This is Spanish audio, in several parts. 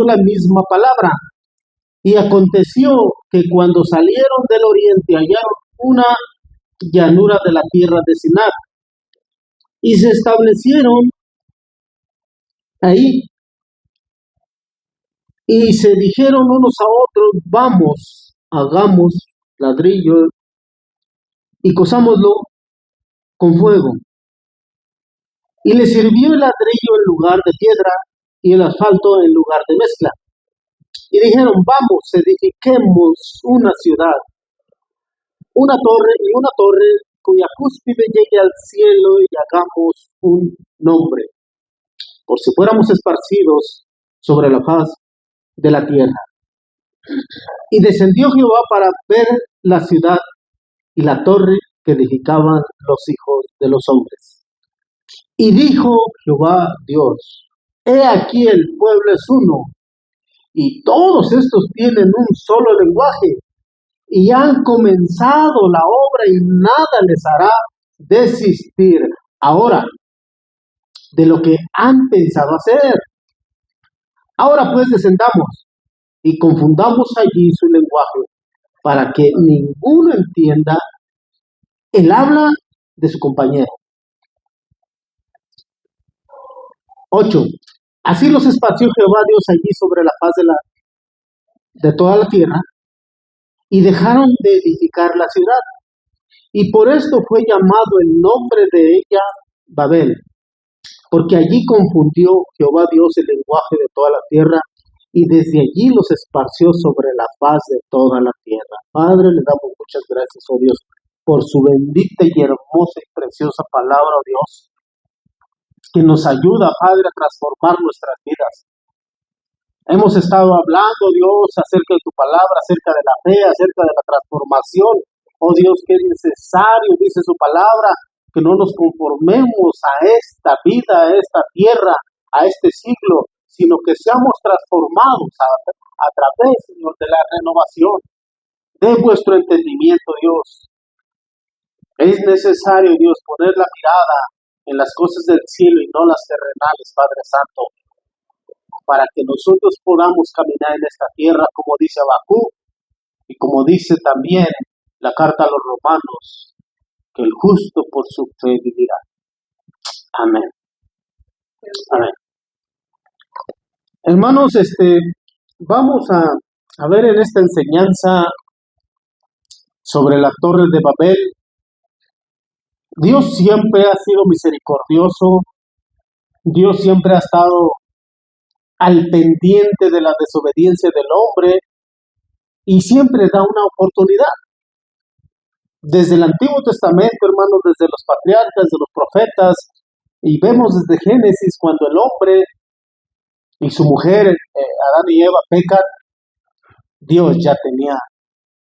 la misma palabra. Y aconteció que cuando salieron del oriente hallaron una llanura de la tierra de Sinar y se establecieron ahí y se dijeron unos a otros, vamos, hagamos ladrillo y cosámoslo con fuego. Y le sirvió el ladrillo en lugar de piedra y el asfalto en lugar de mezcla. Y dijeron, vamos, edifiquemos una ciudad, una torre cuya cúspide llegue al cielo y hagamos un nombre, por si fuéramos esparcidos sobre la faz de la tierra. Y descendió Jehová para ver la ciudad y la torre que edificaban los hijos de los hombres. Y dijo Jehová Dios, he aquí el pueblo es uno, y todos estos tienen un solo lenguaje, y han comenzado la obra y nada les hará desistir ahora de lo que han pensado hacer. Ahora pues descendamos y confundamos allí su lenguaje, para que ninguno entienda el habla de su compañero. 8. Así los esparció Jehová Dios allí sobre la faz de toda la tierra, y dejaron de edificar la ciudad. Y por esto fue llamado el nombre de ella Babel, porque allí confundió Jehová Dios el lenguaje de toda la tierra, y desde allí los esparció sobre la faz de toda la tierra. Padre, le damos muchas gracias, oh Dios, por su bendita y hermosa y preciosa palabra, oh Dios, que nos ayuda, Padre, a transformar nuestras vidas. Hemos estado hablando, Dios, acerca de tu palabra, acerca de la fe, acerca de la transformación. Oh Dios, que es necesario, dice su palabra, que no nos conformemos a esta vida, a esta tierra, a este siglo, sino que seamos transformados a través, Señor, de la renovación de vuestro entendimiento, Dios. Es necesario, Dios, poner la mirada en las cosas del cielo y no las terrenales, Padre Santo, para que nosotros podamos caminar en esta tierra, como dice Habacuc, y como dice también la carta a los romanos, que el justo por su fe vivirá. Amén. Amén. Hermanos, vamos a ver en esta enseñanza sobre la Torre de Babel. Dios siempre ha sido misericordioso. Dios siempre ha estado al pendiente de la desobediencia del hombre y siempre da una oportunidad. Desde el Antiguo Testamento, hermanos, desde los patriarcas, de los profetas, y vemos desde Génesis cuando el hombre y su mujer, Adán y Eva, pecan, Dios ya tenía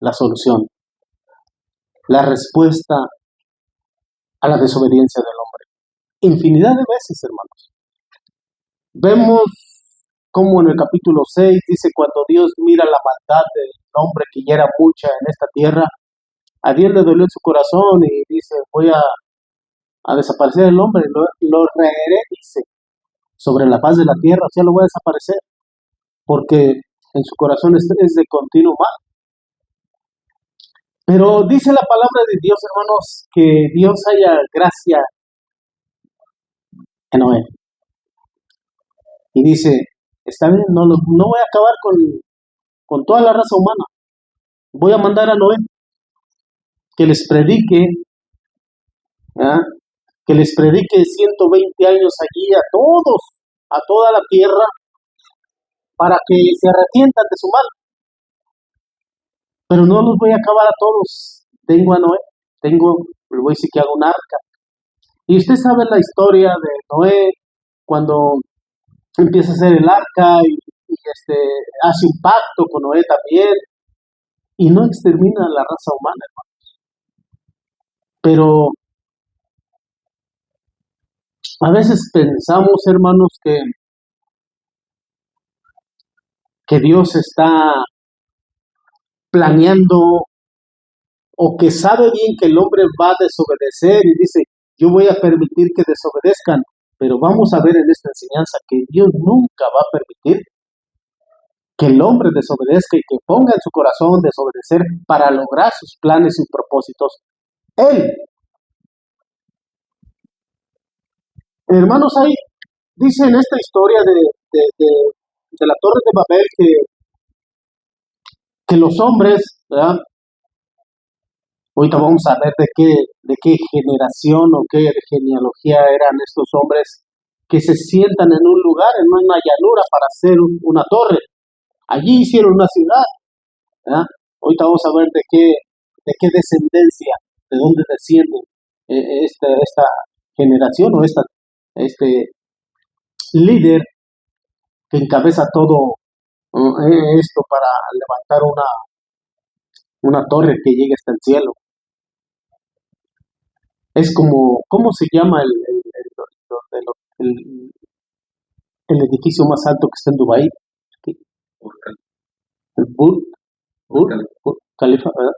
la solución, la respuesta a la desobediencia del hombre. Infinidad de veces, hermanos. Vemos como en el capítulo 6 dice, cuando Dios mira la maldad del hombre, que ya era mucha en esta tierra, a Dios le dolió en su corazón y dice, voy a desaparecer el hombre, lo reeré, dice, sobre la faz de la tierra, o sea, lo voy a desaparecer, porque en su corazón es de continuo mal. Pero dice la palabra de Dios, hermanos, que Dios haya gracia en Noé. Y dice, está bien, no voy a acabar con toda la raza humana. Voy a mandar a Noé que les predique, ¿eh? Que les predique 120 años allí a todos, a toda la tierra, para que se arrepientan de su mal. Pero no los voy a acabar a todos. Tengo a Noé, le voy a decir que hago un arca. Y usted sabe la historia de Noé, cuando empieza a hacer el arca y hace un pacto con Noé también, y no extermina a la raza humana, hermanos. Pero a veces pensamos, hermanos, que Dios está planeando o que sabe bien que el hombre va a desobedecer y dice, yo voy a permitir que desobedezcan, pero vamos a ver en esta enseñanza que Dios nunca va a permitir que el hombre desobedezca y que ponga en su corazón desobedecer para lograr sus planes y propósitos, él, hermanos, ahí dice en esta historia de la Torre de Babel que los hombres, ¿verdad? Ahorita vamos a ver de qué generación o qué genealogía eran estos hombres que se sientan en un lugar, en una llanura para hacer una torre. Allí hicieron una ciudad, ¿verdad? Ahorita vamos a ver de qué descendencia, de dónde desciende esta generación o este líder que encabeza todo esto para levantar una torre que llegue hasta el cielo. Es como, ¿cómo se llama el- el edificio más alto que está en Dubái? El Burj Khalifa, ¿verdad?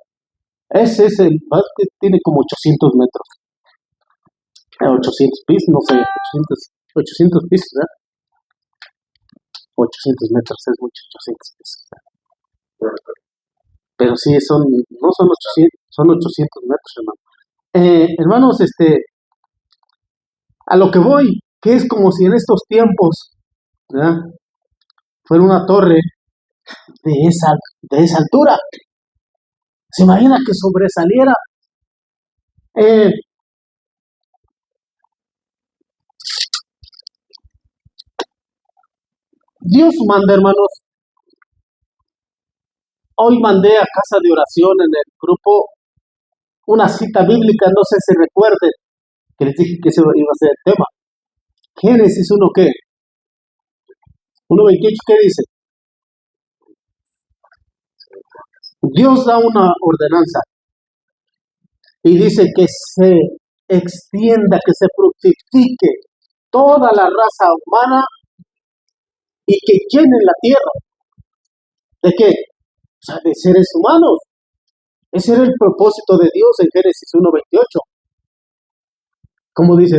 Ese es el más que tiene como 800 metros. 800 pisos, no sé, 800 pisos, ¿verdad? 800 metros es mucho, 800 pisos. Pero sí, no son 800, son 800 metros, hermano. Hermanos, a lo que voy, que es como si en estos tiempos, ¿verdad? Fuera una torre de esa altura. ¿Se imagina que sobresaliera? Eh, Dios manda, hermanos. Hoy mandé a casa de oración en el grupo una cita bíblica, no sé si recuerden, que les dije que ese iba a ser el tema. Génesis 1, ¿qué? 1:28, ¿qué dice? Dios da una ordenanza y dice que se extienda, que se fructifique toda la raza humana y que llenen la tierra. ¿De qué? O sea, de seres humanos. Ese era el propósito de Dios en Génesis 1:28. ¿Cómo dice?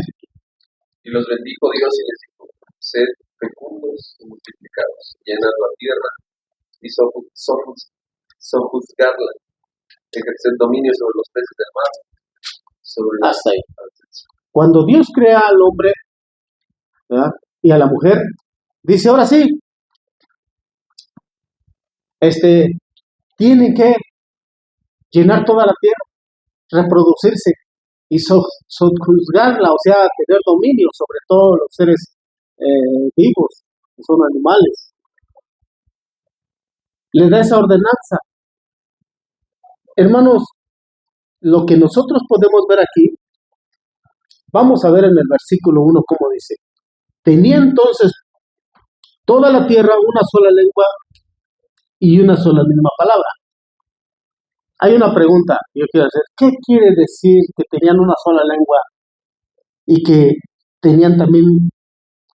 Y los bendijo Dios y les dijo: sed fecundos y multiplicados, llenad la tierra y sojuzgadla, ejerced dominio sobre los peces del mar, sobre las Hasta ahí. aves. Cuando Dios crea al hombre, ¿verdad? Y a la mujer, dice, ahora sí, tienen que llenar toda la tierra, reproducirse y sojuzgarla, o sea, tener dominio sobre todos los seres vivos, que son animales. Le da esa ordenanza. Hermanos, lo que nosotros podemos ver aquí, vamos a ver en el versículo 1 cómo dice. Tenía entonces toda la tierra una sola lengua y una sola misma palabra. Hay una pregunta que yo quiero hacer. ¿Qué quiere decir que tenían una sola lengua y que tenían también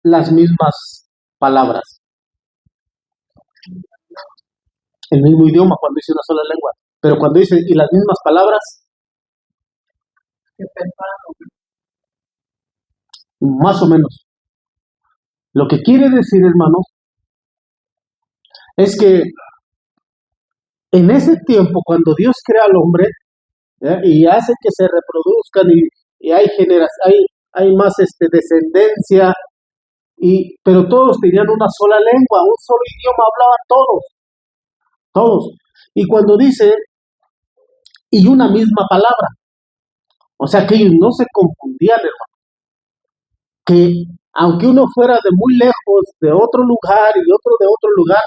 las mismas palabras? El mismo idioma cuando dice una sola lengua. Pero cuando dice y las mismas palabras, más o menos. Lo que quiere decir, hermanos, es que en ese tiempo, cuando Dios crea al hombre, y hace que se reproduzcan y hay más descendencia, pero todos tenían una sola lengua, un solo idioma hablaban todos. Y cuando dice, y una misma palabra, o sea que ellos no se confundían, hermano, que aunque uno fuera de muy lejos, de otro lugar y otro de otro lugar,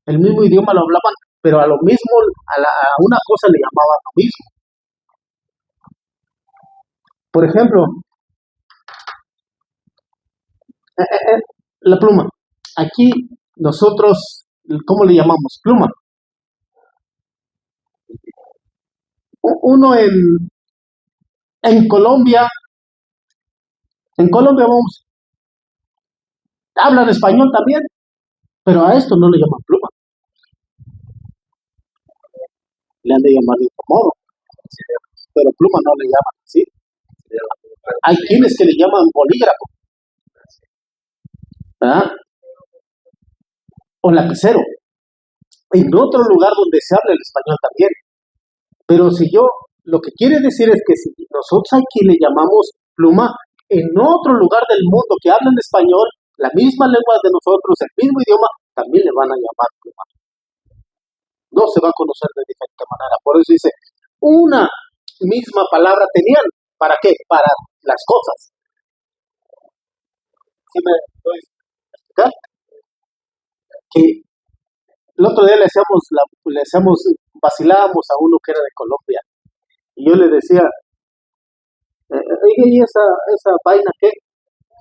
el mismo idioma lo hablaban, pero a lo mismo, a una cosa le llamaban lo mismo. Por ejemplo, la pluma. Aquí nosotros, ¿cómo le llamamos? Pluma. Uno en Colombia, vamos, hablan español también, pero a esto no le llaman pluma, le han de llamar de otro modo, pero pluma no le llaman así. Hay quienes que le llaman bolígrafo, ¿verdad? O lapicero. en otro lugar donde se habla el español también. Pero lo que quiere decir es que si nosotros aquí le llamamos pluma, en otro lugar del mundo que hablan español, la misma lengua de nosotros, el mismo idioma, también le van a llamar pluma. No se va a conocer de diferente manera. Por eso dice, una misma palabra tenían. ¿Para qué? Para las cosas. ¿Sí me puedo explicar? Que el otro día vacilábamos a uno que era de Colombia. Y yo le decía, oye, ¿y esa vaina qué?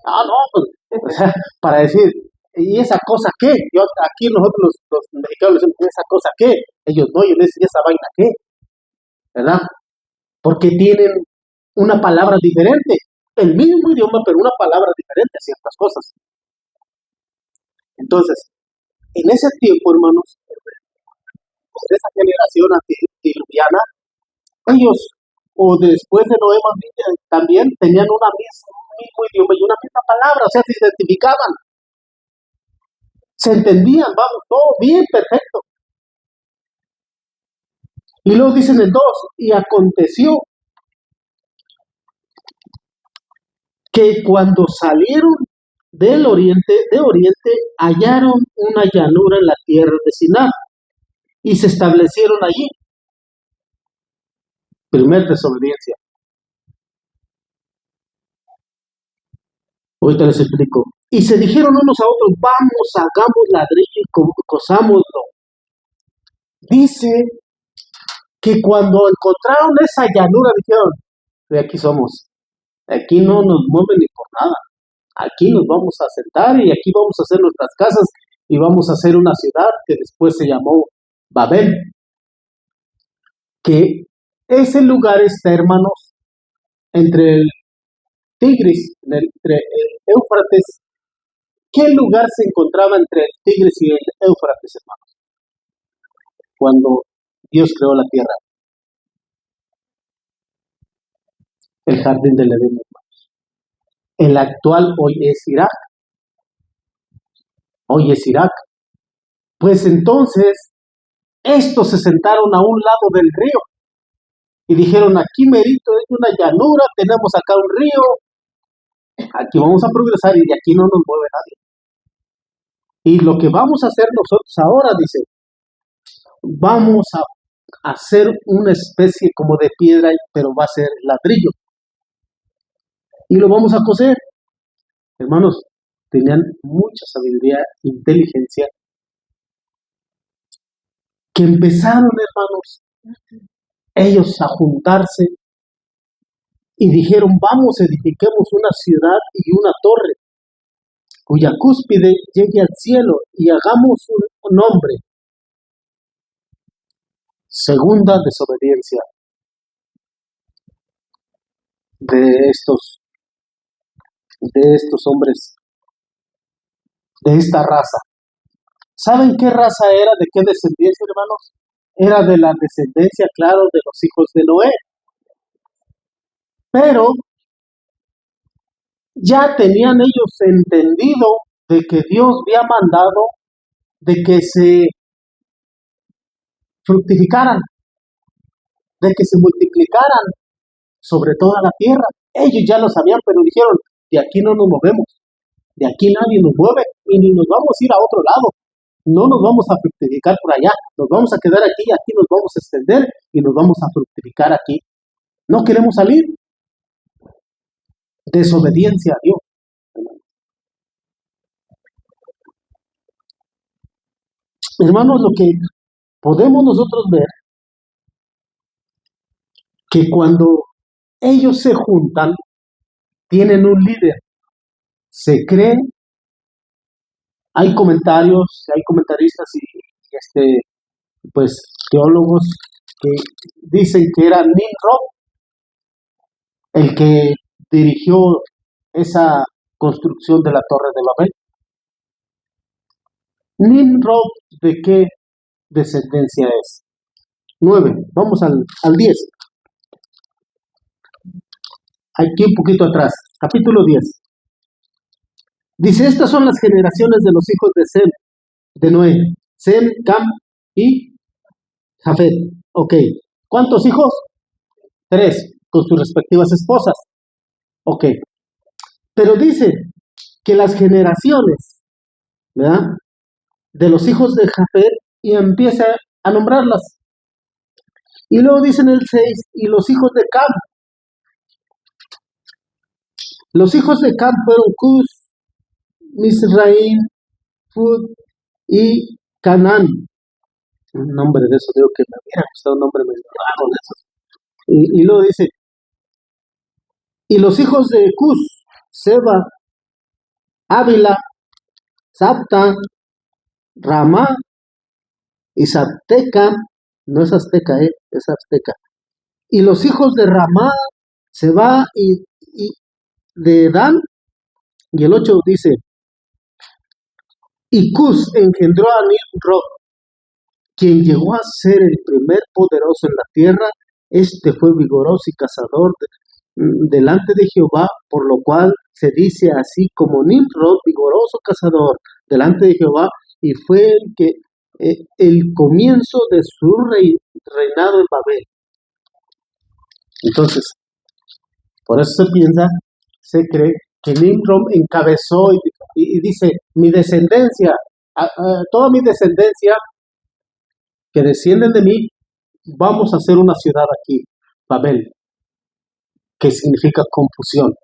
Ah, no, pues, o sea, para decir, ¿y esa cosa qué? Aquí nosotros los mexicanos decimos, ¿y esa cosa qué? Ellos no, yo les decía, ¿y esa vaina qué? ¿Verdad? Porque tienen una palabra diferente, el mismo idioma, pero una palabra diferente a ciertas cosas. Entonces, en ese tiempo, hermanos, de esa generación antidiluviana, ellos, o después de Noé también tenían un mismo idioma y una misma palabra, o sea, se identificaban, se entendían, vamos, todo bien, perfecto. Y luego dicen el 2, y aconteció que cuando salieron de oriente, hallaron una llanura en la tierra de Sinar y se establecieron allí. Primer desobediencia. Ahorita les explico. Y se dijeron unos a otros, vamos, hagamos ladrillo y cosámoslo. Dice que cuando encontraron esa llanura, dijeron, de aquí somos. Aquí no nos mueven ni por nada. Aquí nos vamos a sentar y aquí vamos a hacer nuestras casas y vamos a hacer una ciudad que después se llamó Babel. Que ese lugar está, hermanos, entre el Tigris, entre el Éufrates. ¿Qué lugar se encontraba entre el Tigris y el Éufrates, hermanos? Cuando Dios creó la tierra. El jardín del Edén, hermanos. El actual hoy es Irak. Pues entonces, estos se sentaron a un lado del río y dijeron, aquí merito es una llanura, tenemos acá un río, aquí vamos a progresar y de aquí no nos mueve nadie. Y lo que vamos a hacer nosotros ahora, dice, vamos a hacer una especie como de piedra, pero va a ser ladrillo. Y lo vamos a coser. Hermanos, tenían mucha sabiduría, inteligencia, que empezaron, hermanos, ellos a juntarse y dijeron, vamos, edifiquemos una ciudad y una torre, cuya cúspide llegue al cielo y hagamos un nombre. Segunda desobediencia de estos hombres, de esta raza. ¿Saben qué raza era? ¿De qué descendencia, hermanos? Era de la descendencia, claro, de los hijos de Noé. Pero ya tenían ellos entendido de que Dios había mandado de que se fructificaran, de que se multiplicaran sobre toda la tierra. Ellos ya lo sabían, pero dijeron, de aquí no nos movemos, de aquí nadie nos mueve y ni nos vamos a ir a otro lado. No nos vamos a fructificar por allá, nos vamos a quedar aquí nos vamos a extender y nos vamos a fructificar aquí. No queremos salir. Desobediencia a Dios. Hermanos, lo que podemos nosotros ver, que cuando ellos se juntan, tienen un líder, se cree, hay comentaristas y pues teólogos que dicen que era Nimrod el que dirigió esa construcción de la Torre de Babel. Nimrod, ¿de qué descendencia es? 9, vamos al 10. Aquí un poquito atrás, capítulo 10. Dice, estas son las generaciones de los hijos de Sem, de Noé. Sem, Cam y Jafet. Ok. ¿Cuántos hijos? 3, con sus respectivas esposas. Ok. Pero dice que las generaciones, ¿verdad?, de los hijos de Jafet, y empieza a nombrarlas. Y luego dice en el 6, y los hijos de Cam. Los hijos de Cam fueron Cus, Misraim, Fud y Canaán. Un nombre de eso, digo que me hubiera gustado un nombre medio raro de esos. Y luego dice, y los hijos de Cus, Seba, Ávila, Sapta, Ramá y Zapteca, no es azteca, es azteca. Y los hijos de Ramá, Seba y de Dan, y el 8 dice, y Cus engendró a Nimrod, quien llegó a ser el primer poderoso en la tierra. Este fue vigoroso y cazador delante de Jehová, por lo cual se dice así como Nimrod, vigoroso cazador delante de Jehová, y fue el comienzo de su reinado en Babel. Entonces, por eso se cree que Nimrod encabezó y dice, mi descendencia, toda mi descendencia que descienden de mí, vamos a hacer una ciudad aquí, Babel, que significa confusión,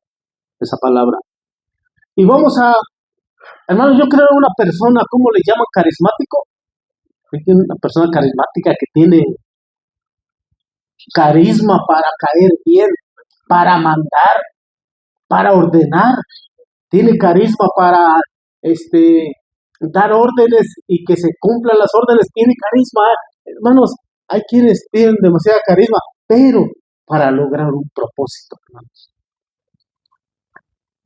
esa palabra. Y vamos a, hermanos, yo creo una persona, ¿cómo le llaman? Carismático. Una persona carismática que tiene carisma para caer bien, para mandar, para ordenar, tiene carisma para dar órdenes y que se cumplan las órdenes, tiene carisma. Hermanos, hay quienes tienen demasiada carisma, pero para lograr un propósito, hermanos.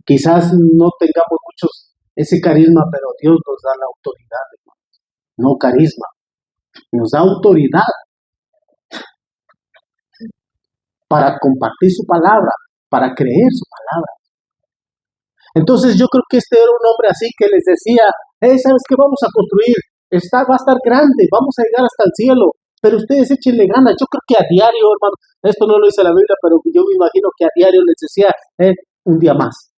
Quizás no tengamos muchos ese carisma, pero Dios nos da la autoridad, hermanos. No carisma, nos da autoridad para compartir su palabra, para creer su palabra. Entonces yo creo que este era un hombre así que les decía, ¿sabes qué? Vamos a construir, va a estar grande, vamos a llegar hasta el cielo, pero ustedes échenle ganas. Yo creo que a diario, hermano, esto no lo dice la Biblia, pero yo me imagino que a diario les decía, un día más.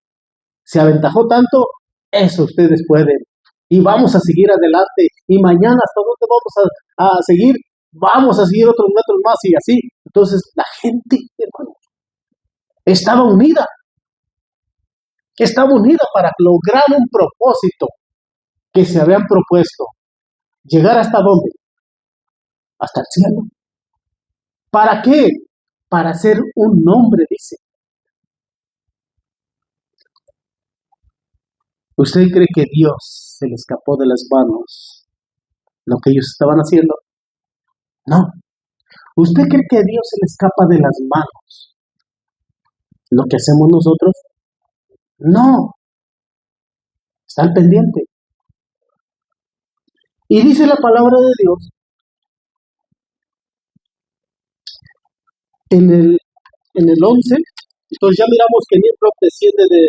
Se aventajó tanto, eso ustedes pueden. Y vamos a seguir adelante. Y mañana, ¿hasta dónde vamos a seguir? Vamos a seguir otros metros más y así. Entonces la gente, hermano, estaba unida para lograr un propósito que se habían propuesto. ¿Llegar hasta dónde? Hasta el cielo. ¿Para qué? Para ser un hombre, dice. ¿Usted cree que Dios se le escapó de las manos lo que ellos estaban haciendo? No. ¿Usted cree que a Dios se le escapa de las manos lo que hacemos nosotros? No. Está al pendiente. Y dice la palabra de Dios en el 11, entonces ya miramos que Nimrod desciende de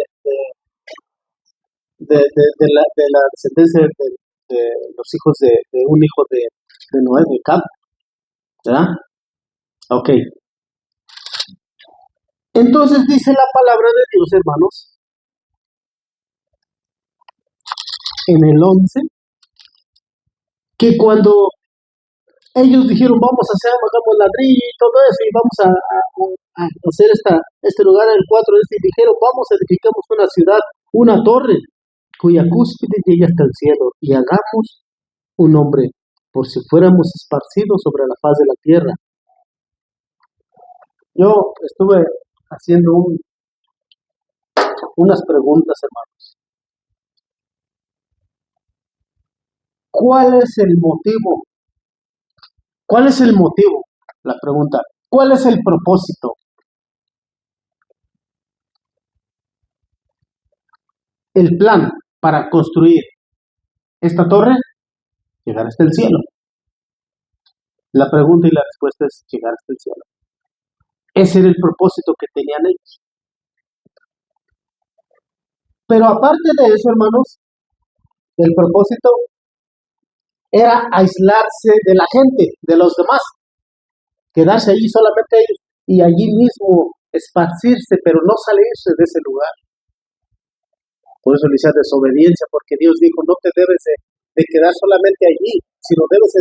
la descendencia de los hijos de un hijo de Noé, de Cam, ¿verdad? Ok. Entonces dice la palabra de Dios, hermanos, en el 11, que cuando ellos dijeron, hagamos ladrillo y todo eso, y vamos a hacer este lugar, el 4, y dijeron, edificamos una ciudad, una torre, cuya cúspide llegue hasta el cielo, y hagamos un nombre, por si fuéramos esparcidos sobre la faz de la tierra. Yo estuve haciendo unas preguntas, hermanos. ¿Cuál es el motivo? ¿Cuál es el motivo? La pregunta. ¿Cuál es el propósito? El plan para construir esta torre, llegar hasta el cielo. La pregunta y la respuesta es llegar hasta el cielo. Ese era el propósito que tenían ellos. Pero aparte de eso, hermanos, el propósito, era aislarse de la gente, de los demás, quedarse allí solamente ellos y allí mismo esparcirse, pero no salirse de ese lugar. Por eso le decía desobediencia, porque Dios dijo, no te debes de quedar solamente allí, sino debes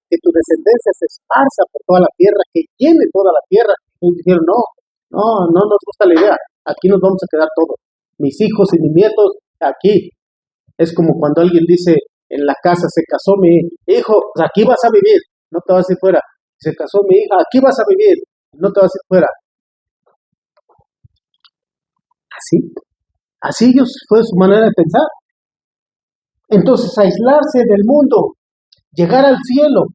que tu descendencia se esparza por toda la tierra, que llene toda la tierra. Y dijeron, no nos gusta la idea, aquí nos vamos a quedar todos, mis hijos y mis nietos aquí. Es como cuando alguien dice, en la casa se casó mi hijo, pues aquí vas a vivir, no te vas a ir fuera. Se casó mi hija, aquí vas a vivir, no te vas a ir fuera. Así ellos fue su manera de pensar. Entonces, aislarse del mundo, llegar al cielo,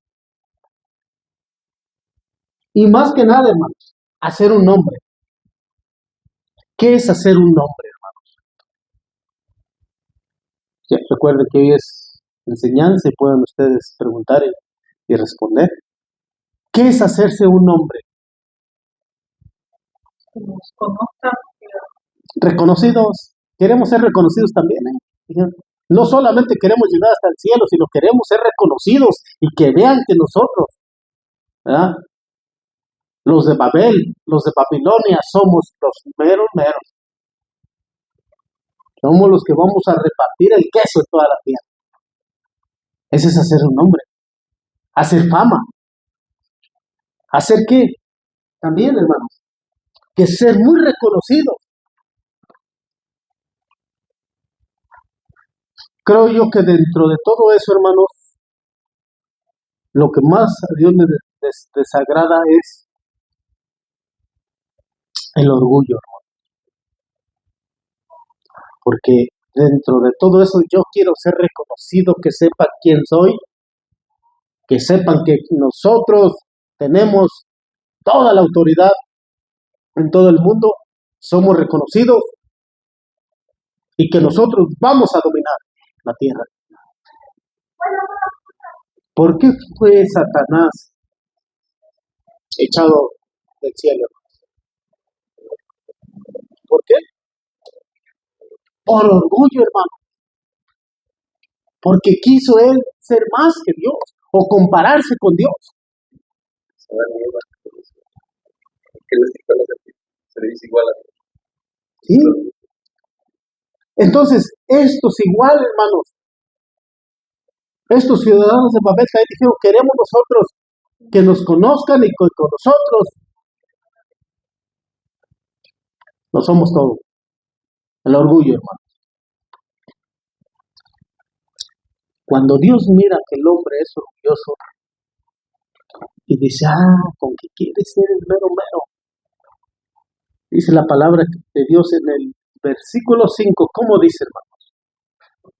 y más que nada, hermanos, hacer un nombre. ¿Qué es hacer un nombre, hermanos? Ya, recuerden que hoy es enseñanza y pueden ustedes preguntar y responder. ¿Qué es hacerse un nombre? Que nos conozcan. Reconocidos. Queremos ser reconocidos también, ¿eh? No solamente queremos llegar hasta el cielo, sino queremos ser reconocidos y que vean que nosotros, ¿verdad? Los de Babel, los de Babilonia, somos los meros. Somos los que vamos a repartir el queso de toda la tierra. Ese es hacer un nombre. Hacer fama. ¿Hacer qué? También, hermanos, que ser muy reconocidos. Creo yo que dentro de todo eso, hermanos, lo que más a Dios le desagrada es el orgullo, hermano. Porque dentro de todo eso yo quiero ser reconocido, que sepan quién soy, que sepan que nosotros tenemos toda la autoridad en todo el mundo, somos reconocidos y que nosotros vamos a dominar la tierra. ¿Por qué fue Satanás echado del cielo? ¿Por qué? Por orgullo, hermano. Porque quiso él ser más que Dios o compararse con Dios. Se le dice igual a Dios. ¿Sí? Entonces, estos igual, hermanos, estos ciudadanos de Babel dijeron, queremos nosotros que nos conozcan y con nosotros lo somos todo. El orgullo, hermano. Cuando Dios mira que el hombre es orgulloso y dice, con que quiere ser el mero. Dice la palabra de Dios en el versículo 5, ¿cómo dice, hermanos?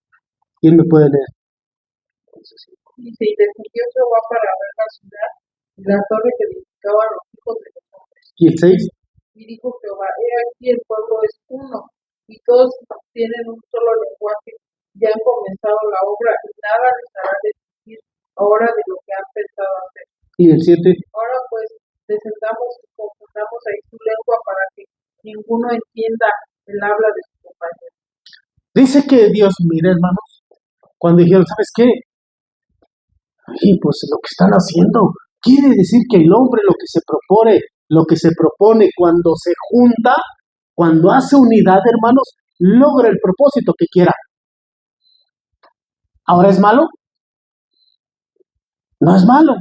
¿Quién me puede leer? Dice, y descendió Jehová para ver la ciudad y la torre que edificaba a los hijos de los hombres. ¿Y el 6? Y dijo Jehová, he aquí el pueblo es uno, y todos tienen un solo lenguaje, ya han comenzado la obra, y nada les hará desistir ahora de lo que han pensado hacer. ¿Y el 7? Ahora pues, descendamos y confundamos ahí su lengua para que ninguno entienda el habla de su compañero. Dice que Dios, mire, hermanos, cuando dijeron, ¿sabes qué? Y pues lo que están haciendo, quiere decir que el hombre lo que se propone cuando se junta, cuando hace unidad, hermanos, logra el propósito que quiera. ¿Ahora es malo? No es malo.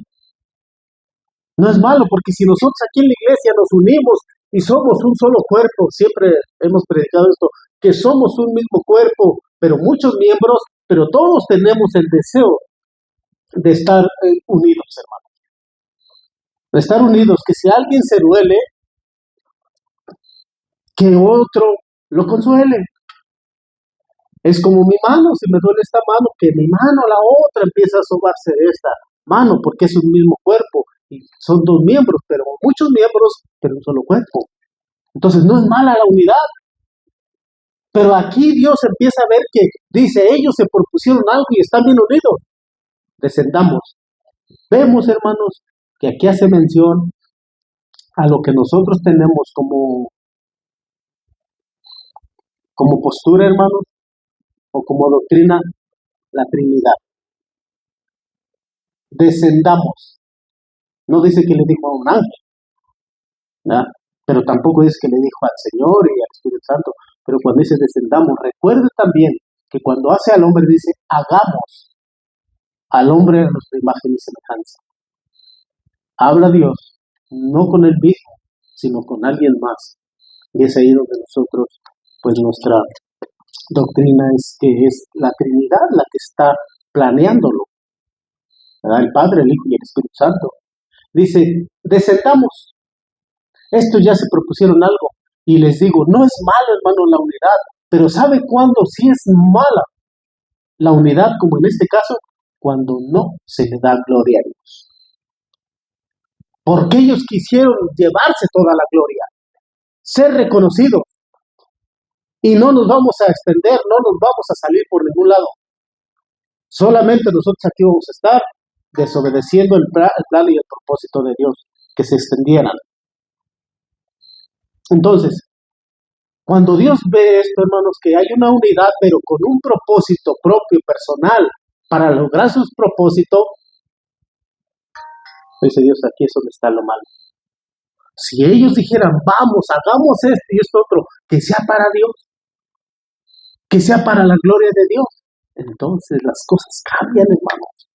No es malo, porque si nosotros aquí en la iglesia nos unimos y somos un solo cuerpo, siempre hemos predicado esto, que somos un mismo cuerpo, pero muchos miembros, pero todos tenemos el deseo de estar unidos, hermanos. De estar unidos, que si alguien se duele, que otro lo consuele. Es como mi mano, si me duele esta mano, que mi mano, la otra, empieza a sobarse de esta mano, porque es un mismo cuerpo. Y son dos miembros, pero muchos miembros, pero un solo cuerpo. Entonces no es mala la unidad. Pero aquí Dios empieza a ver que dice, ellos se propusieron algo y están bien unidos. Descendamos. Vemos, hermanos, que aquí hace mención a lo que nosotros tenemos como postura, hermanos, o como doctrina, la Trinidad. descendamos. No dice que le dijo a un ángel, ¿verdad? Pero tampoco es que le dijo al Señor y al Espíritu Santo. Pero cuando dice descendamos, recuerde también que cuando hace al hombre dice hagamos al hombre a nuestra imagen y semejanza. Habla Dios, no con él mismo, sino con alguien más. Y es ahí donde nosotros, pues nuestra doctrina es que es la Trinidad la que está planeándolo, ¿verdad? El Padre, el Hijo y el Espíritu Santo. Dice, descendamos. Estos ya se propusieron algo. Y les digo, no es malo, hermano, la unidad. Pero ¿sabe cuándo sí es mala la unidad, como en este caso? Cuando no se le da gloria a Dios. Porque ellos quisieron llevarse toda la gloria, ser reconocidos. Y no nos vamos a extender, no nos vamos a salir por ningún lado. Solamente nosotros aquí vamos a estar desobedeciendo el plan y el propósito de Dios, que se extendieran. Entonces, cuando Dios ve esto, hermanos, que hay una unidad, pero con un propósito propio, personal, para lograr sus propósitos, dice Dios, aquí es donde está lo malo. Si ellos dijeran, vamos, hagamos esto y esto otro, que sea para Dios, que sea para la gloria de Dios, entonces las cosas cambian, hermanos.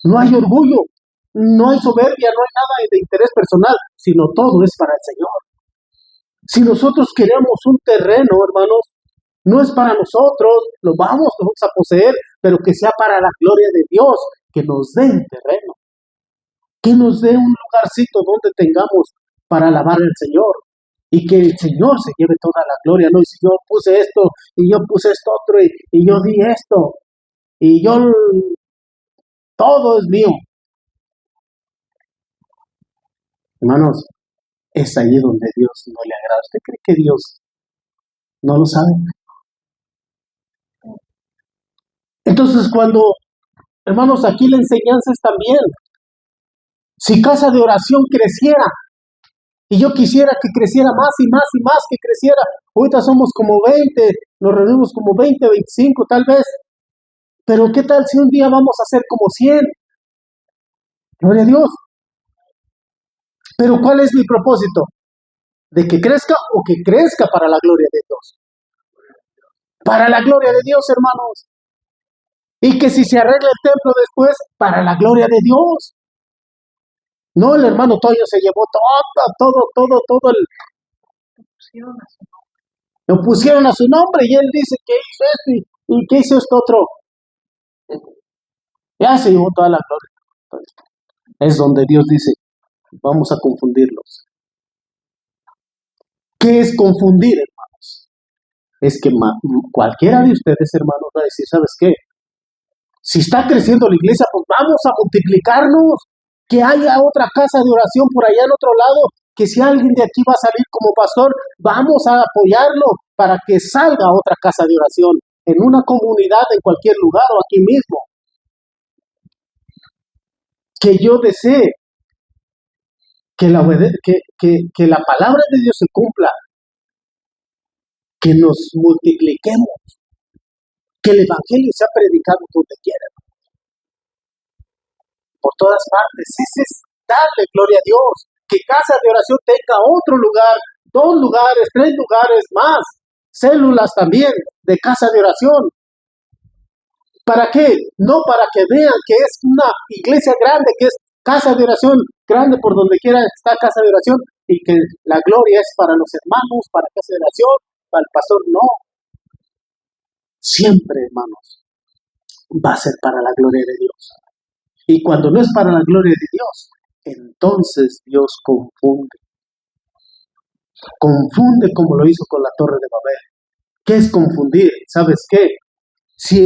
No hay orgullo, no hay soberbia, no hay nada de interés personal, sino todo es para el Señor. Si nosotros queremos un terreno, hermanos, no es para nosotros, lo vamos a poseer, pero que sea para la gloria de Dios, que nos dé un terreno, que nos dé un lugarcito donde tengamos para alabar al Señor, y que el Señor se lleve toda la gloria, no, y si yo puse esto, y yo puse esto otro, y yo di esto, y yo, todo es mío. Hermanos, es allí donde Dios no le agrada. ¿Usted cree que Dios no lo sabe? Entonces, cuando, hermanos, aquí la enseñanza es también, si casa de oración creciera, y yo quisiera que creciera más y más y más, que creciera, ahorita somos como 20, nos reunimos como 20, 25 tal vez, pero ¿qué tal si un día vamos a ser como 100? Gloria a Dios. Pero ¿cuál es mi propósito? ¿De que crezca o que crezca para la gloria de Dios? Para la gloria de Dios, hermanos. Y que si se arregla el templo después, para la gloria de Dios. No, el hermano Toyo se llevó todo lo pusieron a su nombre y él dice que hizo esto y que hizo esto otro. Ya se llevó toda la gloria. Es donde Dios dice, vamos a confundirlos. ¿Qué es confundir, hermanos? Es que cualquiera de ustedes, hermanos, va a decir, ¿sabes qué? Si está creciendo la iglesia, pues vamos a multiplicarnos. Que haya otra casa de oración por allá en otro lado. Que si alguien de aquí va a salir como pastor, vamos a apoyarlo para que salga otra casa de oración en una comunidad, en cualquier lugar o aquí mismo. Que yo desee que la palabra de Dios se cumpla, que nos multipliquemos, que el evangelio sea predicado donde quiera, por todas partes. Ese es darle gloria a Dios, que casa de oración tenga otro lugar, 2 lugares, 3 lugares más, células también de casa de oración. ¿Para qué? No para que vean que es una iglesia grande, que es casa de oración grande, por donde quiera está casa de oración, y que la gloria es para los hermanos, para casa de oración, para el pastor. No. Siempre, hermanos, va a ser para la gloria de Dios. Y cuando no es para la gloria de Dios, entonces Dios confunde. Confunde como lo hizo con la Torre de Babel. ¿Qué es confundir? ¿Sabes qué? Si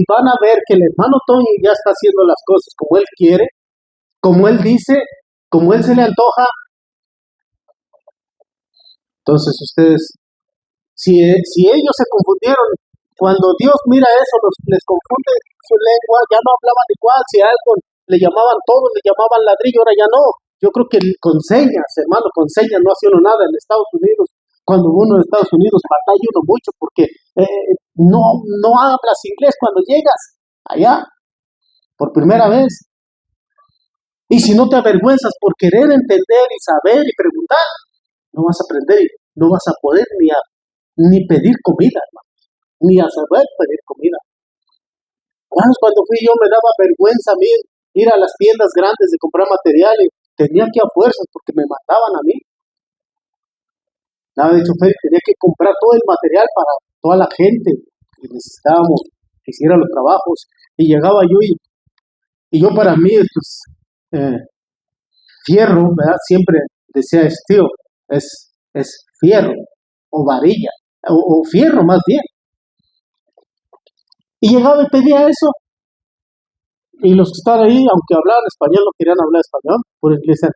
van a ver que el hermano Toño ya está haciendo las cosas como él quiere, como él dice, como él se le antoja, entonces ustedes, si ellos se confundieron, cuando Dios mira eso, les confunde su lengua, ya no hablaban igual, si a algo le llamaban todo, le llamaban ladrillo, ahora ya no. Yo creo que con señas, hermano, con señas no hace uno nada en Estados Unidos. Cuando uno en Estados Unidos batalla uno mucho porque no hablas inglés cuando llegas allá. por primera vez. Y si no te avergüenzas por querer entender y saber y preguntar, no vas a aprender y no vas a poder ni pedir comida, hermano, ni a saber pedir comida. Hermanos, cuando fui yo me daba vergüenza a mí ir a las tiendas grandes de comprar materiales. Tenía que a fuerzas porque me mandaban a mí. Nada de chofer, tenía que comprar todo el material para toda la gente que necesitábamos que hiciera los trabajos. Y llegaba yo y yo para mí, pues, fierro, ¿verdad? Siempre decía steel, es fierro o varilla, o fierro más bien. Y llegaba y pedía eso. Y los que estaban ahí, aunque hablaban español, no querían hablar español, por inglés.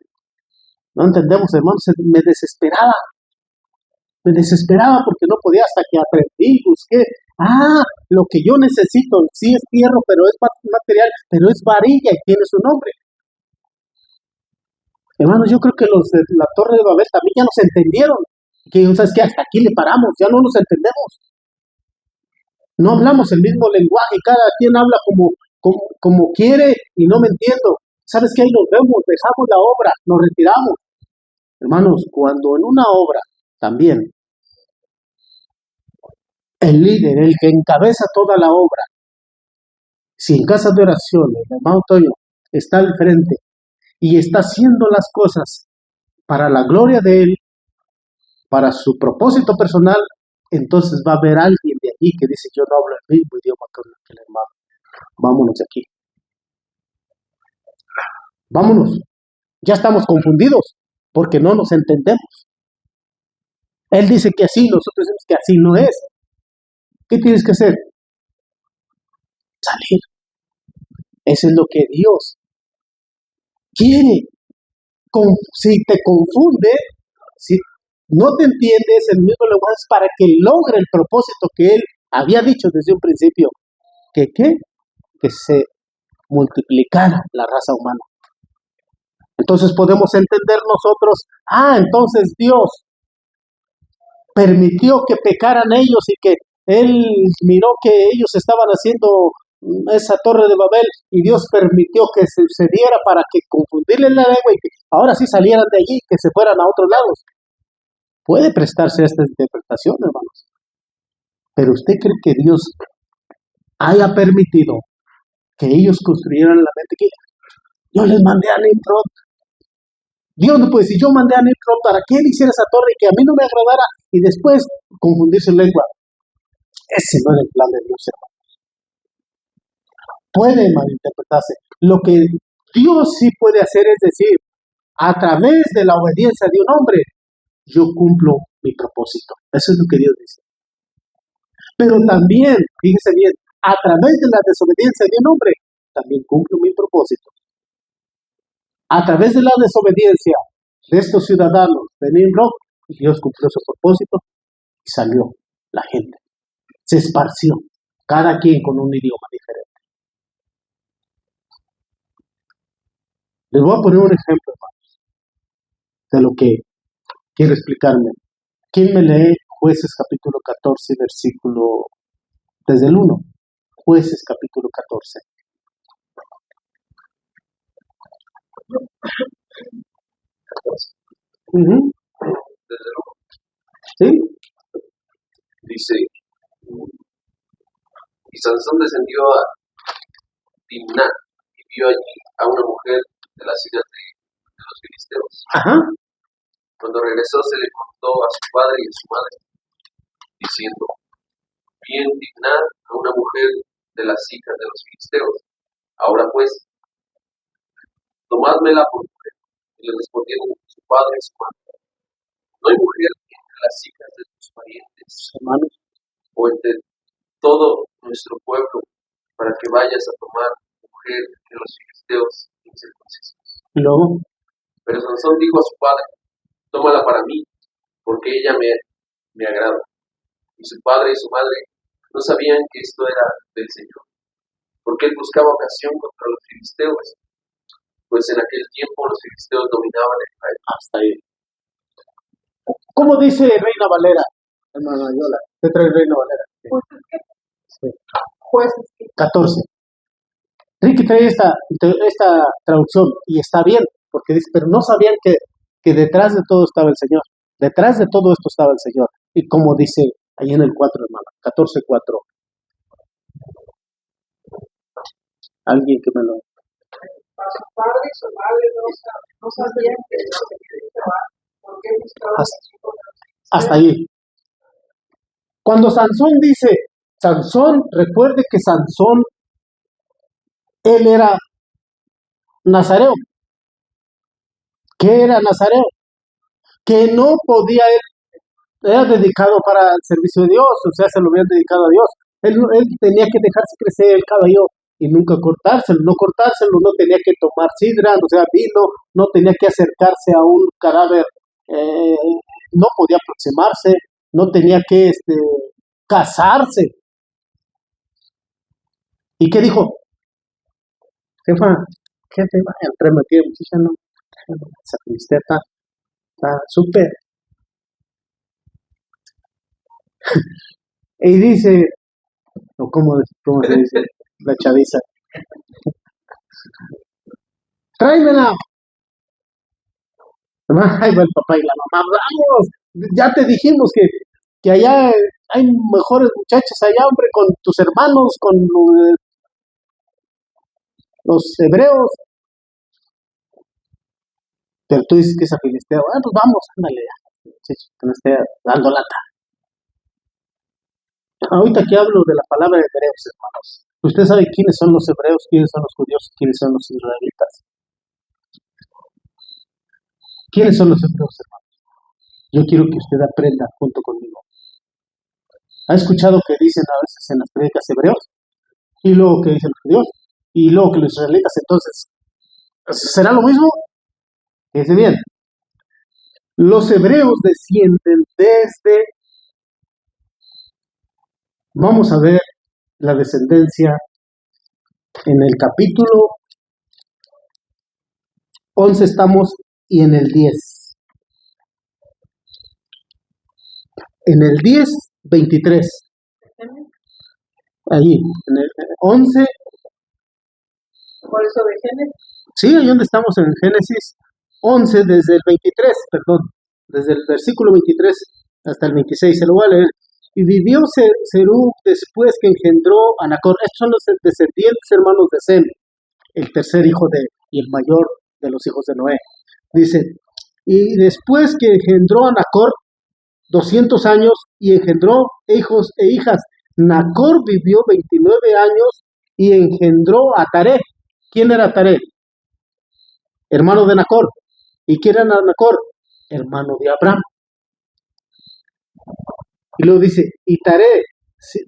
No entendemos, hermanos, me desesperaba porque no podía hasta que aprendí, busqué. Lo que yo necesito, sí es fierro, pero es material, pero es varilla y tiene su nombre. Hermanos, yo creo que los de la Torre de Babel también ya nos entendieron. Que, ¿sabes qué? Hasta aquí le paramos, ya no nos entendemos. No hablamos el mismo lenguaje, cada quien habla como quiere y no me entiendo. ¿Sabes qué? Ahí nos vemos, dejamos la obra, nos retiramos. Hermanos, cuando en una obra también el líder, el que encabeza toda la obra, si en casa de oración el hermano Toño está al frente y está haciendo las cosas para la gloria de él, para su propósito personal, entonces va a haber alguien de allí que dice, yo no hablo el mismo idioma que el hermano. Vámonos de aquí. Vámonos. Ya estamos confundidos porque no nos entendemos. Él dice que así, nosotros decimos que así no es. ¿Qué tienes que hacer? Salir. Eso es lo que Dios quiere. Si te confunde, si no te entiendes el mismo lenguaje, es para que logre el propósito que Él había dicho desde un principio. ¿Que qué? Que se multiplicara la raza humana. Entonces podemos entender nosotros, entonces Dios permitió que pecaran ellos y que Él miró que ellos estaban haciendo esa torre de Babel y Dios permitió que se sucediera para que confundirles la lengua y que ahora sí salieran de allí, que se fueran a otros lados. Puede prestarse a esta interpretación, hermanos. Pero ¿usted cree que Dios haya permitido que ellos construyeran la mente que yo les mandé a Nimrod? Dios no puede decir, yo mandé a Nimrod para que él hiciera esa torre y que a mí no me agradara y después confundir su lengua. Ese no es el plan de Dios, hermanos. Puede malinterpretarse. Lo que Dios sí puede hacer es decir, a través de la obediencia de un hombre, yo cumplo mi propósito. Eso es lo que Dios dice. Pero también, fíjese bien, a través de la desobediencia de un hombre, también cumplo mi propósito. A través de la desobediencia de estos ciudadanos de Nimrod, Dios cumplió su propósito y salió la gente. Se esparció, cada quien con un idioma diferente. Les voy a poner un ejemplo, hermanos, de lo que quiero explicarme. ¿Quién me lee Jueces capítulo 14, versículo, desde el 1? Jueces capítulo 14. Desde luego. ¿Sí? Dice, y Sansón descendió a Timnat y vio allí a una mujer de las hijas de los filisteos. Ajá. Cuando regresó se le contó a su padre y a su madre, diciendo, vi en Timnat a una mujer de las hijas de los filisteos. Ahora pues, tomádmela por mujer. Y le respondieron su padre y su madre, no hay mujer entre las hijas de tus parientes, hermanos, o entre todo nuestro pueblo, para que vayas a tomar mujer de los filisteos incircuncisos. Y luego, Pero Sansón dijo a su padre, tómala para mí, porque ella me agrada. Y su padre y su madre no sabían que esto era del Señor, porque él buscaba ocasión contra los filisteos, pues en aquel tiempo los filisteos dominaban el país. Hasta ahí. ¿Cómo dice Reina Valera, hermana Yola? ¿Qué trae Reina Valera? Pues es que Sí. jueces 14. Ricky trae esta traducción y está bien, porque dice, pero no sabían que detrás de todo estaba el Señor. Detrás de todo esto estaba el Señor. Y como dice ahí en el 4, hermano, 14:4. Alguien que me lo... A su padre y su madre no sabían que Dios tenía que llevar, porque buscaban Hasta ahí. Cuando Sansón dice, Sansón, recuerde que Sansón, él era nazareo. ¿Qué era nazareo? Que no podía, él era dedicado para el servicio de Dios, o sea, se lo habían dedicado a Dios. Él tenía que dejarse crecer el cabello y nunca cortárselo, no tenía que tomar sidra, o sea, vino, no tenía que acercarse a un cadáver, no podía aproximarse, no tenía que casarse. ¿Y qué dijo? Jefa, entre metido, no, esa filistea está súper. Y dice, o cómo se dice, la chaviza, tráemela. Ahí va el papá y la mamá, vamos, ya te dijimos que allá hay mejores muchachos allá, hombre, con tus hermanos, con los hebreos. Pero tú dices que esa filistea, pues vamos, ándale, que no esté dando lata. Ahorita que hablo de la palabra de hebreos, hermanos, usted sabe quiénes son los hebreos, quiénes son los judíos, quiénes son los israelitas. ¿Quiénes son los hebreos, hermanos? Yo quiero que usted aprenda junto conmigo. ¿Ha escuchado que dicen a veces en las prédicas hebreos? Y luego que dicen los judíos, y luego que los israelitas, entonces, ¿será lo mismo? Fíjense bien. Los hebreos descienden desde, vamos a ver la descendencia en el capítulo 11 estamos y en el 10. En el 10, 23. Ahí, en el 11. Por eso de Génesis. Sí, ahí donde estamos en Génesis 11, desde el 23, perdón, desde el versículo 23 hasta el 26, se lo voy a leer. Y vivió Serug después que engendró a Nacor. Estos son los descendientes hermanos de Sem, el tercer hijo y el mayor de los hijos de Noé. Dice, y después que engendró a Nacor 200 años y engendró hijos e hijas. Nacor vivió 29 años y engendró a Taré. ¿Quién era Taré? Hermano de Nacor. ¿Y quién era Nacor? Hermano de Abraham. Y luego dice, y Taré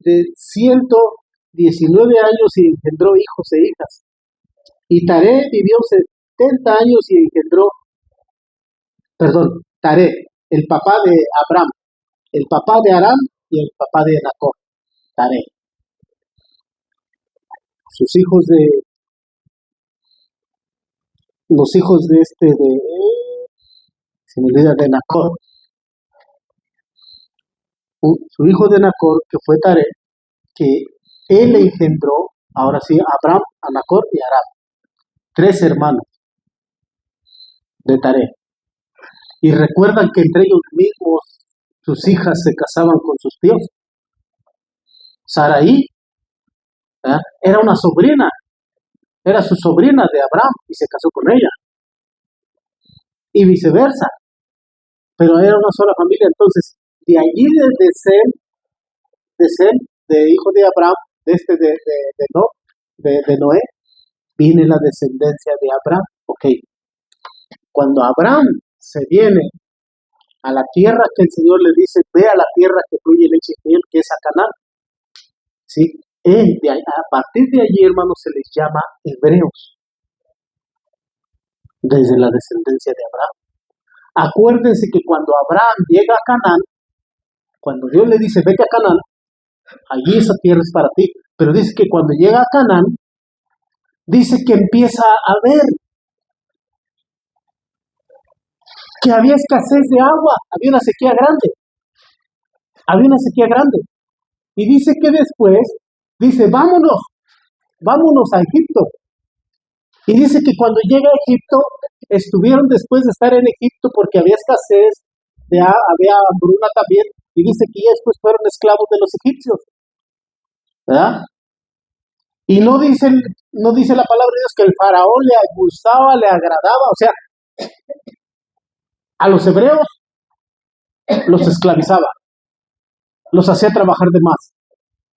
de 119 años y engendró hijos e hijas. Y Taré vivió 70 años y engendró, Taré, el papá de Abraham, el papá de Aram y el papá de Nacor, Taré. Los hijos de se me olvida, de Nacor. Su hijo de Nacor, que fue Taré, que él engendró, ahora sí, a Abraham, a Nacor y a Aram. 3 hermanos de Taré. Y recuerdan que entre ellos mismos sus hijas se casaban con sus tíos. Saraí era una sobrina, era su sobrina de Abraham y se casó con ella. Y viceversa. Pero era una sola familia. Entonces, de allí de Sem, de hijo de Abraham, de Noé, viene la descendencia de Abraham. Ok. Cuando Abraham se viene a la tierra que el Señor le dice, ve a la tierra que fluye leche y miel, que es a Canaán. ¿Sí? A partir de allí, hermanos, se les llama hebreos, desde la descendencia de Abraham. Acuérdense que cuando Abraham llega a Canaán, cuando Dios le dice, vete a Canaán, allí esa tierra es para ti. Pero dice que cuando llega a Canaán, dice que empieza a ver que había escasez de agua, había una sequía grande. Y dice que después, dice, vámonos a Egipto, Y dice que cuando llega a Egipto, estuvieron después de estar en Egipto porque había escasez, había hambruna también, y dice que ya después fueron esclavos de los egipcios, ¿verdad? Y no dice la palabra de Dios que el faraón le gustaba, le agradaba, o sea, a los hebreos los esclavizaba, los hacía trabajar de más.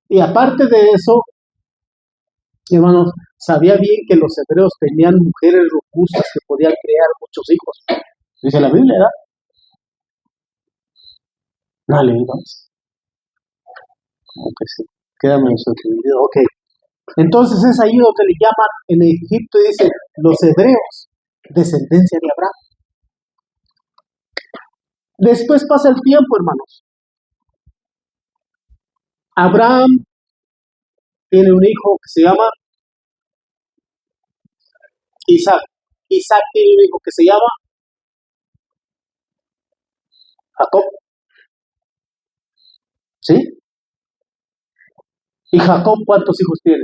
Y aparte de eso, hermanos, sabía bien que los hebreos tenían mujeres robustas que podían crear muchos hijos. Dice la Biblia, ¿verdad? No leímos. Como que sí. Quédame en su video. Ok. Entonces es ahí donde le llaman en Egipto y dice los hebreos, descendencia de Abraham. Después pasa el tiempo, hermanos. Abraham tiene un hijo que se llama Isaac. Isaac tiene un hijo que se llama Jacob. ¿Sí? ¿Y Jacob cuántos hijos tiene?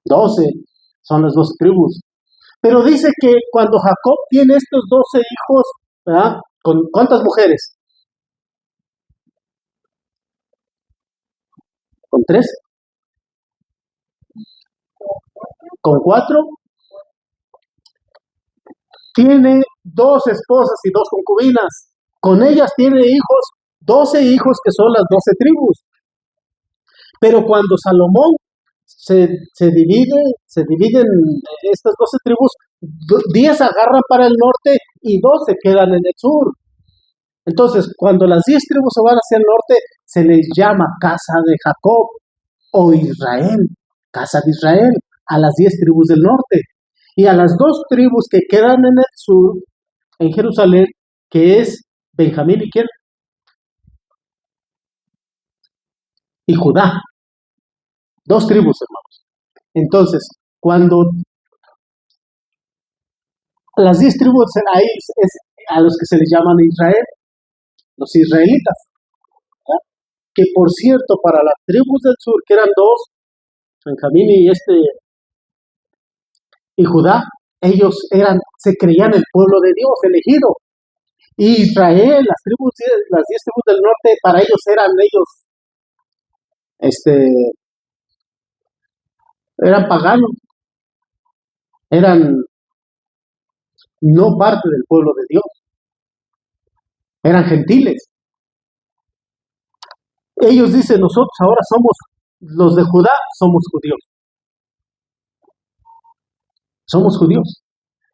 12. Son las 12 tribus. Pero dice que cuando Jacob tiene estos 12 hijos, ¿verdad? ¿Con cuántas mujeres? ¿Con 3? ¿Con 4? Tiene 2 esposas y 2 concubinas. Con ellas tiene hijos, 12 hijos que son las 12 tribus. Pero cuando Salomón se dividen estas 12 tribus, 10 agarran para el norte y 2 se quedan en el sur. Entonces, cuando las 10 tribus se van hacia el norte, se les llama casa de Jacob o Israel, casa de Israel, a las 10 tribus del norte. Y a las 2 tribus que quedan en el sur, en Jerusalén, que es Benjamín y ¿quién? Y Judá. 2 tribus, hermanos. Entonces, cuando las 10 tribus ahí es a los que se les llaman Israel, los israelitas, ¿verdad? Que por cierto, para las tribus del sur, que eran 2, Benjamín y Judá, ellos se creían el pueblo de Dios elegido. Y Israel, las 10 tribus del norte, para ellos eran paganos, eran no parte del pueblo de Dios, eran gentiles. Ellos dicen, nosotros ahora somos los de Judá, somos judíos. Somos judíos.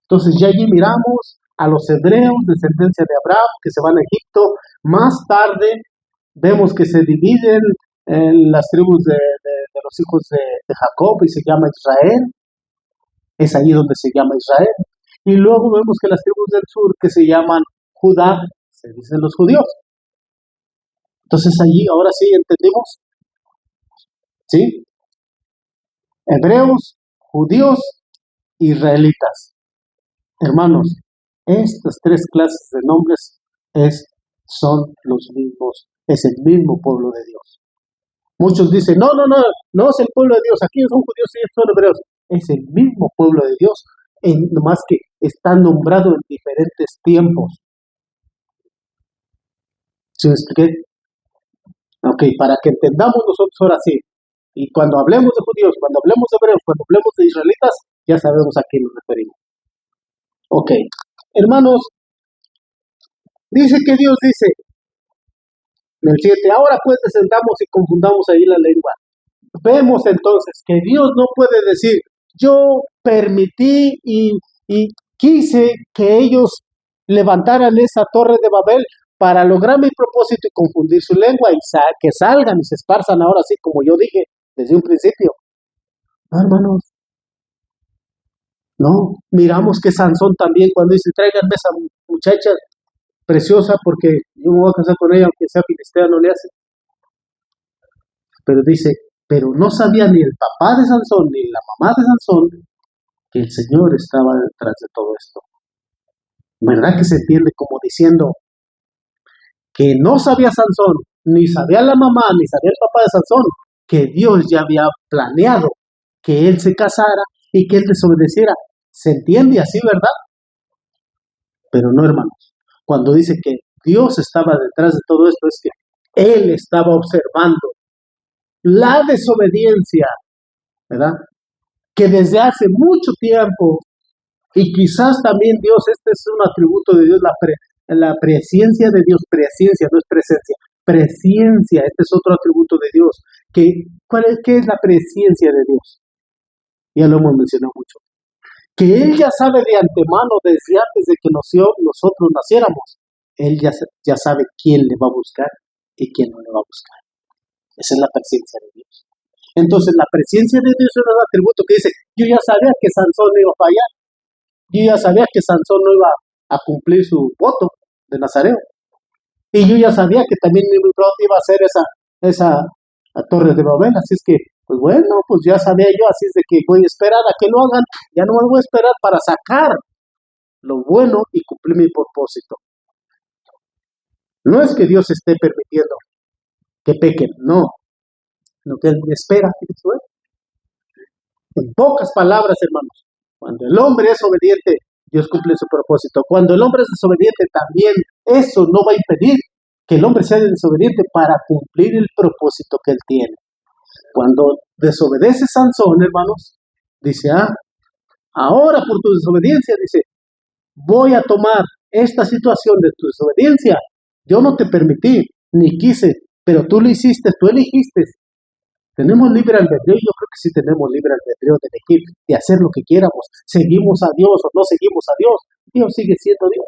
Entonces ya allí miramos a los hebreos, descendencia de Abraham, que se van a Egipto. Más tarde vemos que se dividen en las tribus de los hijos de Jacob y se llama Israel. Es allí donde se llama Israel. Y luego vemos que las tribus del sur, que se llaman Judá, se dicen los judíos. Entonces allí, ahora sí entendimos. ¿Sí? Hebreos, judíos, israelitas. Hermanos, estas 3 clases de nombres son los mismos, es el mismo pueblo de Dios. Muchos dicen, no es el pueblo de Dios, aquí son judíos y son hebreos. Es el mismo pueblo de Dios, nomás que está nombrado en diferentes tiempos. ¿Sí me expliqué? Ok, para que entendamos nosotros ahora sí. Y cuando hablemos de judíos, cuando hablemos de hebreos, cuando hablemos de israelitas, ya sabemos a quién nos referimos. Ok, hermanos, dice que Dios dice en el 7, ahora pues descendamos y confundamos ahí la lengua. Vemos entonces que Dios no puede decir, yo permití y quise que ellos levantaran esa torre de Babel para lograr mi propósito y confundir su lengua y que salgan y se esparzan ahora sí, como yo dije desde un principio. No, hermanos. No, miramos que Sansón también cuando dice, tráiganme esa muchacha preciosa porque yo me voy a casar con ella aunque sea filistea, no le hace. Pero dice, pero no sabía ni el papá de Sansón ni la mamá de Sansón que el Señor estaba detrás de todo esto. ¿Verdad que se entiende como diciendo que no sabía Sansón, ni sabía la mamá, ni sabía el papá de Sansón, que Dios ya había planeado que él se casara y que él desobedeciera. ¿Se entiende así, verdad? Pero no, hermanos. Cuando dice que Dios estaba detrás de todo esto, es que él estaba observando la desobediencia, ¿verdad? Que desde hace mucho tiempo, y quizás también Dios, este es un atributo de Dios, la presencia de Dios, presencia, no es presencia, presciencia, este es otro atributo de Dios. ¿Qué es la presencia de Dios? Ya lo hemos mencionado mucho. Que Él ya sabe de antemano, desde antes de que nosotros naciéramos, Él ya sabe quién le va a buscar y quién no le va a buscar. Esa es la presencia de Dios. Entonces, la presencia de Dios es un atributo que dice, yo ya sabía que Sansón no iba a fallar, yo ya sabía que Sansón no iba a cumplir su voto de Nazareo, y yo ya sabía que también Nimrod iba a hacer esa torre de Babel, así es que, pues bueno, pues ya sabía yo, así es de que voy a esperar a que lo hagan, ya no me voy a esperar para sacar lo bueno y cumplir mi propósito. No es que Dios esté permitiendo que pequen, no, lo que Él espera, eso es. En pocas palabras, hermanos, cuando el hombre es obediente, Dios cumple su propósito. Cuando el hombre es desobediente, también eso no va a impedir que el hombre sea desobediente para cumplir el propósito que él tiene. Cuando desobedece Sansón, hermanos, dice, ahora por tu desobediencia, dice, voy a tomar esta situación de tu desobediencia. Yo no te permití, ni quise, pero tú lo hiciste, tú elegiste. ¿Tenemos libre albedrío? Yo creo que sí tenemos libre albedrío de elegir, de hacer lo que quieramos. ¿Seguimos a Dios o no seguimos a Dios? Dios sigue siendo Dios.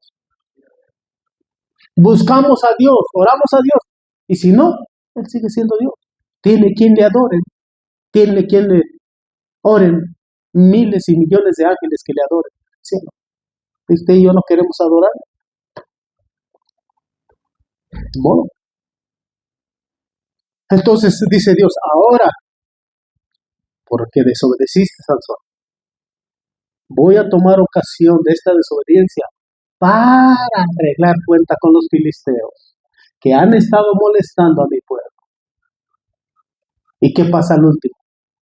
Buscamos a Dios, oramos a Dios. Y si no, Él sigue siendo Dios. Tiene quien le adoren. Tiene quien le oren. Miles y millones de ángeles que le adoren. ¿Sí o no? Usted y yo no queremos adorar. Bueno. Entonces dice Dios, ahora, porque desobedeciste, Sansón, voy a tomar ocasión de esta desobediencia para arreglar cuenta con los filisteos que han estado molestando a mi pueblo. ¿Y qué pasa al último?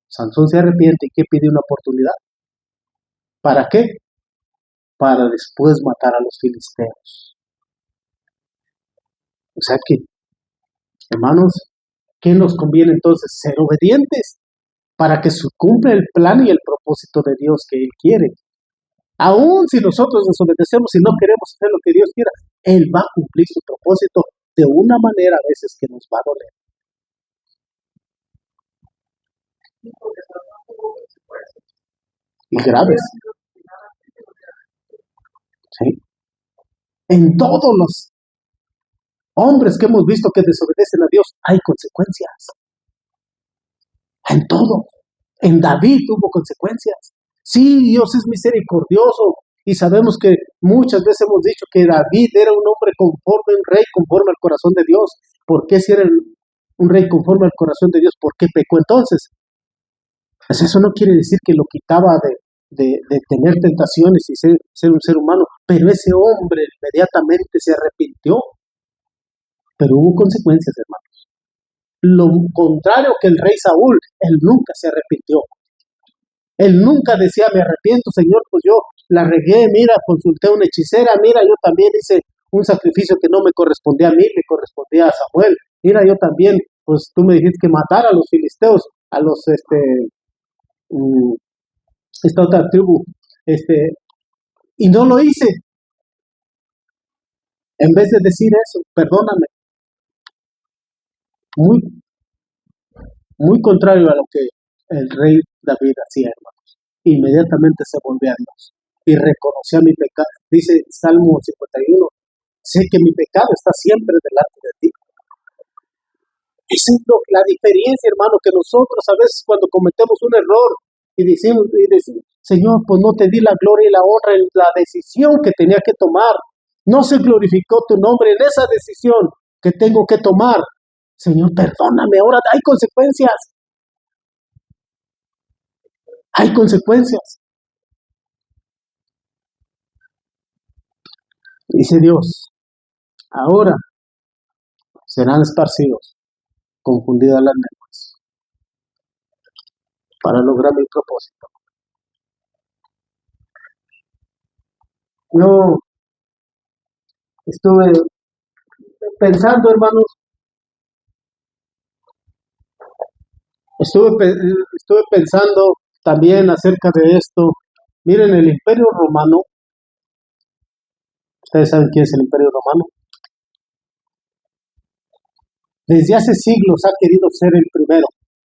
Sansón se arrepiente y ¿qué pide? Una oportunidad. ¿Para qué? Para después matar a los filisteos. O sea que, hermanos, ¿qué nos conviene entonces? Ser obedientes para que se cumpla el plan y el propósito de Dios que Él quiere. Aún si nosotros desobedecemos y no queremos hacer lo que Dios quiera, Él va a cumplir su propósito de una manera a veces que nos va a doler. Y graves. ¿Sí? En todos los hombres que hemos visto que desobedecen a Dios, hay consecuencias. En todo. En David hubo consecuencias. Sí, Dios es misericordioso. Y sabemos que muchas veces hemos dicho que David era un hombre conforme, un rey conforme al corazón de Dios. ¿Por qué si era un rey conforme al corazón de Dios? ¿Por qué pecó entonces? Pues eso no quiere decir que lo quitaba de tener tentaciones y ser un ser humano. Pero ese hombre inmediatamente se arrepintió. Pero hubo consecuencias, hermanos. Lo contrario que el rey Saúl, él nunca se arrepintió. Él nunca decía, me arrepiento, Señor, pues yo la regué, mira, consulté a una hechicera, mira, yo también hice un sacrificio que no me correspondía a mí, le correspondía a Samuel. Mira, yo también, pues tú me dijiste que matara a los filisteos, a los, esta otra tribu, y no lo hice. En vez de decir eso, perdóname. Muy, muy contrario a lo que el rey David hacía, hermanos. Inmediatamente se volvió a Dios y reconoció mi pecado. Dice Salmo 51, sé que mi pecado está siempre delante de ti. Esa es la diferencia, hermano, que nosotros a veces cuando cometemos un error y decimos, Señor, pues no te di la gloria y la honra en la decisión que tenía que tomar. No se glorificó tu nombre en esa decisión que tengo que tomar. Señor, perdóname, ahora hay consecuencias. Hay consecuencias. Dice Dios, ahora serán esparcidos, confundidas las lenguas. para lograr mi propósito. Yo estuve pensando, hermanos, estuve pensando también acerca de esto. Miren, el Imperio Romano, ustedes saben quién es el Imperio Romano. Desde hace siglos ha querido ser el primero,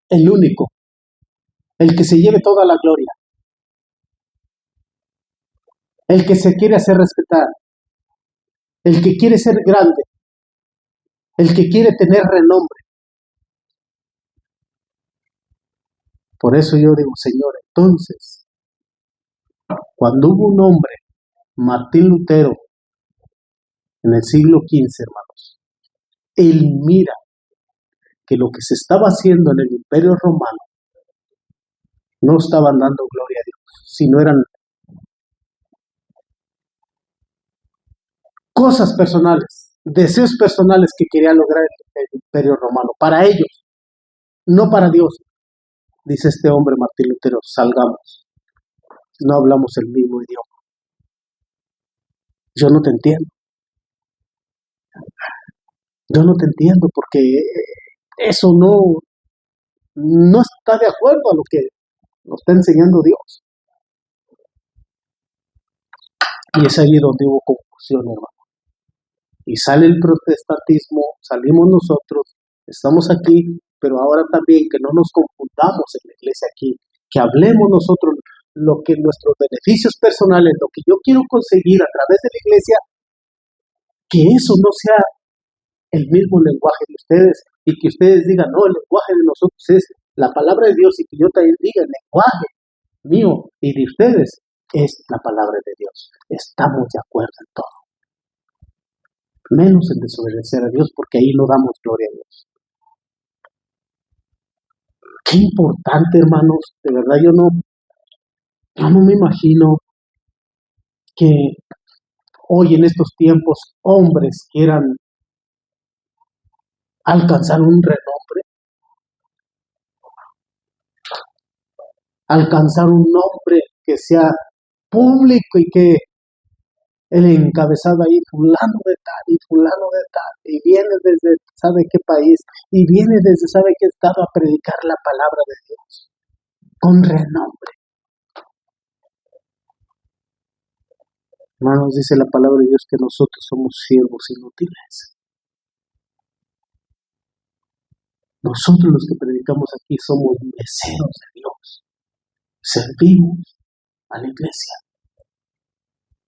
el único, el que se lleve toda la gloria, el que se quiere hacer respetar, el que quiere ser grande, el que quiere tener renombre. Por eso yo digo, Señor, entonces, cuando hubo un hombre, Martín Lutero, en el siglo XV, hermanos, él mira que lo que se estaba haciendo en el Imperio Romano no estaban dando gloria a Dios, sino eran cosas personales, deseos personales que quería lograr el Imperio Romano, para ellos, no para Dios. Dice este hombre, Martín Lutero, salgamos, no hablamos el mismo idioma. Yo no te entiendo porque eso no está de acuerdo a lo que nos está enseñando Dios. Y es ahí donde hubo confusión, hermano. Y sale el protestantismo, salimos nosotros, estamos aquí, pero ahora también que no nos confundamos en la iglesia aquí, que hablemos nosotros lo que nuestros beneficios personales, lo que yo quiero conseguir a través de la iglesia, que eso no sea el mismo lenguaje de ustedes y que ustedes digan, no, el lenguaje de nosotros es la palabra de Dios y que yo también diga el lenguaje mío y de ustedes es la palabra de Dios. Estamos de acuerdo en todo. Menos en desobedecer a Dios, porque ahí no damos gloria a Dios. Qué importante, hermanos, de verdad yo no me imagino que hoy en estos tiempos hombres quieran alcanzar un renombre, alcanzar un nombre que sea público y que el encabezado ahí, fulano de tal y fulano de tal, y viene desde sabe qué país, y viene desde sabe qué estado a predicar la palabra de Dios, con renombre. Hermanos, dice la palabra de Dios que nosotros somos siervos inútiles. Nosotros los que predicamos aquí somos meseros de Dios. Servimos a la iglesia.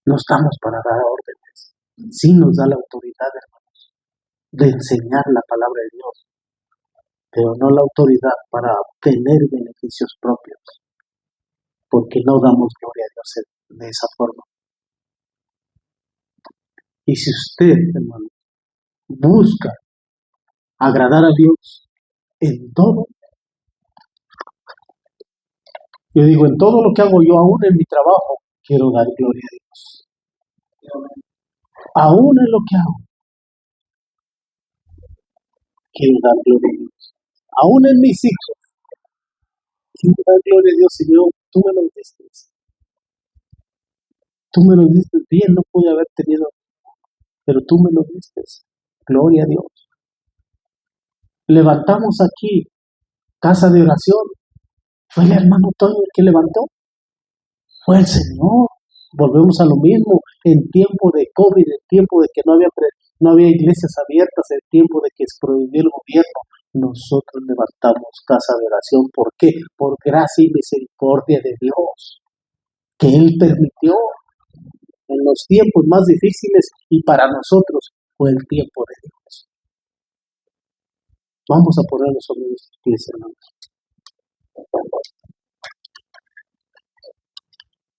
No estamos para dar órdenes. Sí nos da la autoridad, hermanos, de enseñar la palabra de Dios, pero no la autoridad para obtener beneficios propios, porque no damos gloria a Dios de esa forma. Y si usted, hermano, busca agradar a Dios en todo, yo digo, en todo lo que hago yo, aún en mi trabajo, quiero dar gloria a Dios. Aún en lo que hago, quiero dar gloria a Dios. Aún en mis hijos, quiero dar gloria a Dios, Señor, tú me lo diste. Tú me lo diste bien, no pude haber tenido, pero tú me lo diste. Gloria a Dios. Levantamos aquí casa de oración. ¿Fue el hermano Toño el que levantó? Fue el Señor. Volvemos a lo mismo. En tiempo de COVID, en tiempo de que no había iglesias abiertas, en tiempo de que se prohibió el gobierno, nosotros levantamos casa de oración. ¿Por qué? Por gracia y misericordia de Dios, que Él permitió en los tiempos más difíciles, y para nosotros fue el tiempo de Dios. Vamos a ponernos sobre nuestros pies, hermanos.